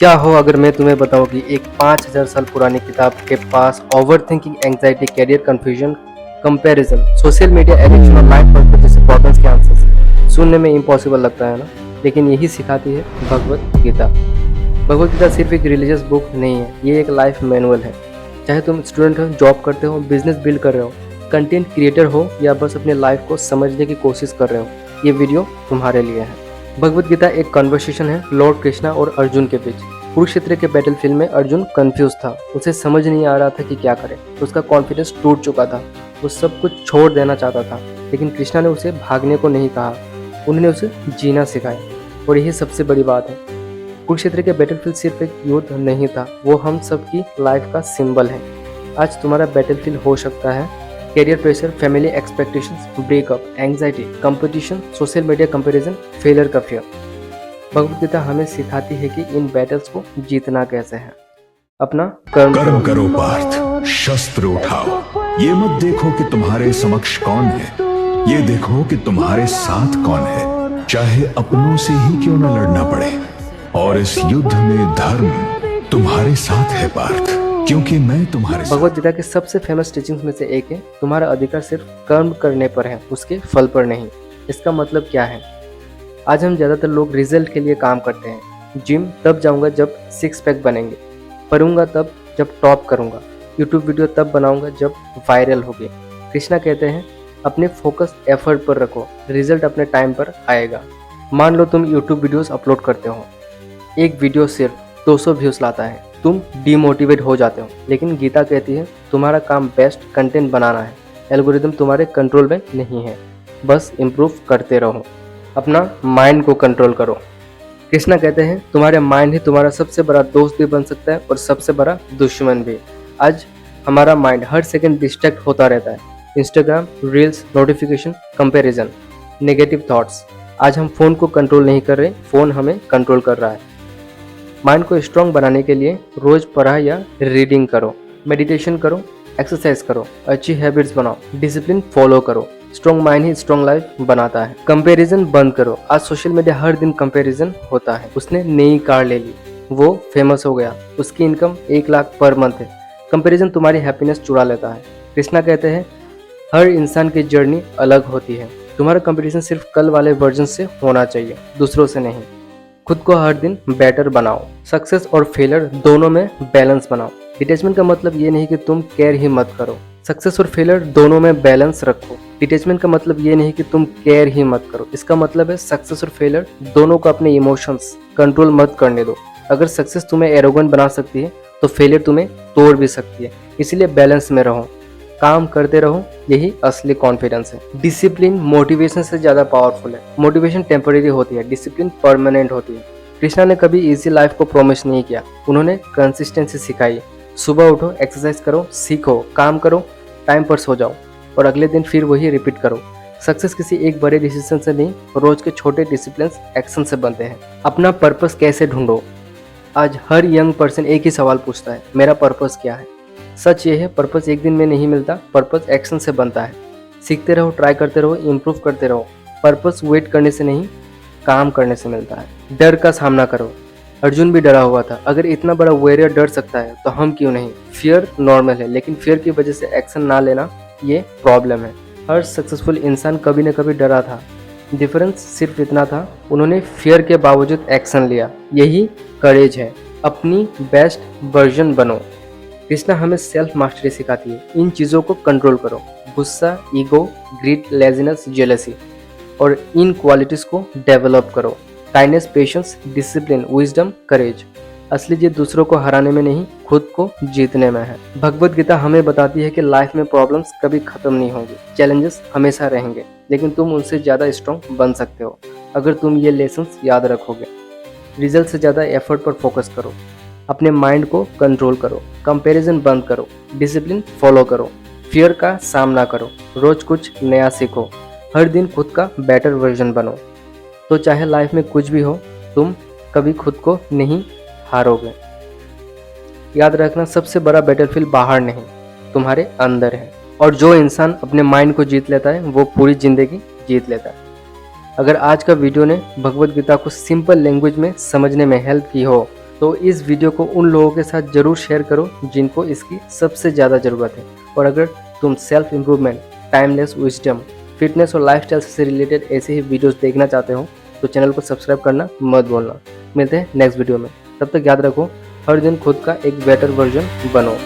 क्या हो अगर मैं तुम्हें बताऊं कि एक 5000 साल पुरानी किताब के पास over thinking, anxiety, career confusion, comparison, social media addiction और लाइफ पर्पस जैसे प्रॉब्लम्स के आंसर्स। सुनने में इम्पॉसिबल लगता है ना, लेकिन यही सिखाती है भगवत गीता। भगवत गीता सिर्फ एक रिलीजियस बुक नहीं है, ये एक लाइफ मैनुअल है। चाहे तुम स्टूडेंट हो, जॉब करते हो, बिजनेस बिल्ड कर रहे हो, कंटेंट क्रिएटर हो या बस अपने लाइफ को समझने की कोशिश कर रहे हो, ये वीडियो तुम्हारे लिए है। भगवत गीता एक कन्वर्सेशन है लॉर्ड कृष्णा और अर्जुन के बीच। कुरुक्षेत्र के बैटलफील्ड में अर्जुन कंफ्यूज था, उसे समझ नहीं आ रहा था कि क्या करे। उसका कॉन्फिडेंस टूट चुका था, वो सब कुछ छोड़ देना चाहता था। लेकिन कृष्णा ने उसे भागने को नहीं कहा, उन्होंने उसे जीना सिखाया। और यही सबसे बड़ी बात है। कुरुक्षेत्र के बैटलफील्ड सिर्फ एक युद्ध नहीं था, वो हम सबकी लाइफ का सिंबल है। आज तुम्हारा बैटलफील्ड हो सकता है career pressure, family expectations, breakup, anxiety, competition, social media comparison, failure का फियर। भगवत गीता हमें सिखाती है कि इन बैटल्स को जीतना कैसे है। अपना कर्म करो पार्थ, शस्त्र उठाओ। ये मत देखो कि तुम्हारे समक्ष कौन है, ये देखो कि तुम्हारे साथ कौन है, चाहे अपनों से ही क्यों न लड़ना पड़े। और इस युद्ध में धर्म तुम्हारे साथ है पार्थ, क्योंकि मैं तुम्हारे साथ। भगवत गीता के सबसे फेमस टीचिंग्स में से एक है, तुम्हारा अधिकार सिर्फ कर्म करने पर है, उसके फल पर नहीं। इसका मतलब क्या है? आज हम ज़्यादातर लोग रिजल्ट के लिए काम करते हैं। जिम तब जाऊंगा जब सिक्स पैक बनेंगे, पढ़ूंगा तब जब टॉप करूंगा, यूट्यूब वीडियो तब बनाऊंगा जब वायरल होगी। कृष्णा कहते हैं अपने फोकस एफर्ट पर रखो, रिजल्ट अपने टाइम पर आएगा। मान लो तुम यूट्यूब वीडियोस अपलोड करते हो, एक वीडियो सिर्फ 200 व्यूज लाता है, तुम डीमोटिवेट हो जाते हो। लेकिन गीता कहती है तुम्हारा काम बेस्ट कंटेंट बनाना है, एल्गोरिदम तुम्हारे कंट्रोल में नहीं है, बस इम्प्रूव करते रहो। अपना माइंड को कंट्रोल करो। कृष्णा कहते हैं तुम्हारे माइंड ही तुम्हारा सबसे बड़ा दोस्त भी बन सकता है और सबसे बड़ा दुश्मन भी। आज हमारा माइंड हर सेकंड डिस्ट्रैक्ट होता रहता है। Instagram, reels, notification, comparison, negative thoughts. आज हम फोन को कंट्रोल नहीं कर रहे, फोन हमें कंट्रोल कर रहा है। माइंड को स्ट्रांग बनाने के लिए रोज पढ़ाई या रीडिंग करो, मेडिटेशन करो, एक्सरसाइज करो, अच्छी हैबिट्स बनाओ, डिसिप्लिन फॉलो करो। स्ट्रॉन्ग माइंड ही स्ट्रॉन्ग लाइफ बनाता है। कंपैरिजन बंद करो। आज सोशल मीडिया हर दिन कंपैरिजन होता है। उसने नई कार ले ली, वो फेमस हो गया, उसकी इनकम 1 लाख पर मंथ है। कंपैरिजन तुम्हारी हैप्पीनेस चुरा लेता है। कृष्णा कहते हैं हर इंसान की जर्नी अलग होती है, तुम्हारा कंपटीशन सिर्फ कल वाले वर्जन से होना चाहिए, दूसरों से नहीं। खुद को हर दिन बेटर बनाओ। सक्सेस और फेलियर दोनों में बैलेंस बनाओ। डिटैचमेंट का मतलब ये नहीं कि तुम केयर ही मत करो, सक्सेस और फेलियर दोनों में बैलेंस रखो। डिटैचमेंट का मतलब ये नहीं कि तुम केयर ही मत करो, इसका मतलब है सक्सेस और फेलियर दोनों को अपने इमोशंस कंट्रोल मत करने दो। अगर सक्सेस तुम्हें एरोगेंट बना सकती है तो फेलियर तुम्हें तोड़ भी सकती है, इसलिए बैलेंस में रहो, काम करते रहो, यही असली कॉन्फिडेंस है। डिसिप्लिन मोटिवेशन से ज्यादा पावरफुल है। मोटिवेशन टेम्परेरी होती है, डिसिप्लिन परमानेंट होती है। कृष्णा ने कभी इजी लाइफ को प्रॉमिस नहीं किया, उन्होंने कंसिस्टेंसी सिखाई। सुबह उठो, एक्सरसाइज करो, सीखो, काम करो, टाइम पर सो जाओ और अगले दिन फिर वही रिपीट करो। सक्सेस किसी एक बड़े डिसीजन से नहीं, रोज के छोटे डिसिप्लिन एक्शन से बनते हैं। अपना पर्पस कैसे ढूंढो? आज हर यंग पर्सन एक ही सवाल पूछता है, मेरा पर्पस क्या है? सच ये है, पर्पस एक दिन में नहीं मिलता, पर्पस एक्शन से बनता है। सीखते रहो, ट्राई करते रहो, इम्प्रूव करते रहो। पर्पस वेट करने से नहीं, काम करने से मिलता है। डर का सामना करो। अर्जुन भी डरा हुआ था, अगर इतना बड़ा वॉरियर डर सकता है तो हम क्यों नहीं? फियर नॉर्मल है, लेकिन फियर की वजह से एक्शन ना लेना ये प्रॉब्लम है। हर सक्सेसफुल इंसान कभी न कभी डरा था, डिफरेंस सिर्फ इतना था, उन्होंने फियर के बावजूद एक्शन लिया। यही करेज है। अपनी बेस्ट वर्जन बनो। कृष्णा हमें सेल्फ मास्टरी सिखाती है। इन चीज़ों को कंट्रोल करो, गुस्सा, ईगो, ग्रीड, लेजीनेस, जेलसी, और इन क्वालिटीज़ को डेवलप करो। काइंडनेस, पेशेंस, डिसिप्लिन, विजडम, करेज। असली जीत दूसरों को हराने में नहीं, खुद को जीतने में है। भगवत गीता हमें बताती है कि लाइफ में प्रॉब्लम्स कभी खत्म नहीं होंगी, चैलेंजेस हमेशा रहेंगे, लेकिन तुम उनसे ज़्यादा स्ट्रॉन्ग बन सकते हो अगर तुम ये लेसन्स याद रखोगे। रिजल्ट से ज़्यादा एफर्ट पर फोकस करो, अपने माइंड को कंट्रोल करो, कंपैरिजन बंद करो, डिसिप्लिन फॉलो करो, फियर का सामना करो, रोज कुछ नया सीखो, हर दिन खुद का बेटर वर्जन बनो। तो चाहे लाइफ में कुछ भी हो, तुम कभी खुद को नहीं हारोगे। याद रखना, सबसे बड़ा बैटलफील्ड बाहर नहीं, तुम्हारे अंदर है। और जो इंसान अपने माइंड को जीत लेता है वो पूरी जिंदगी जीत लेता है। अगर आज का वीडियो ने भगवत गीता को सिंपल लैंग्वेज में समझने में हेल्प की हो तो इस वीडियो को उन लोगों के साथ ज़रूर शेयर करो जिनको इसकी सबसे ज़्यादा ज़रूरत है। और अगर तुम self improvement, timeless wisdom, fitness और लाइफस्टाइल से रिलेटेड ऐसे ही वीडियोस देखना चाहते हो तो चैनल को सब्सक्राइब करना मत भूलना। मिलते हैं नेक्स्ट वीडियो में, तब तक याद रखो हर दिन खुद का एक बेटर वर्जन बनो।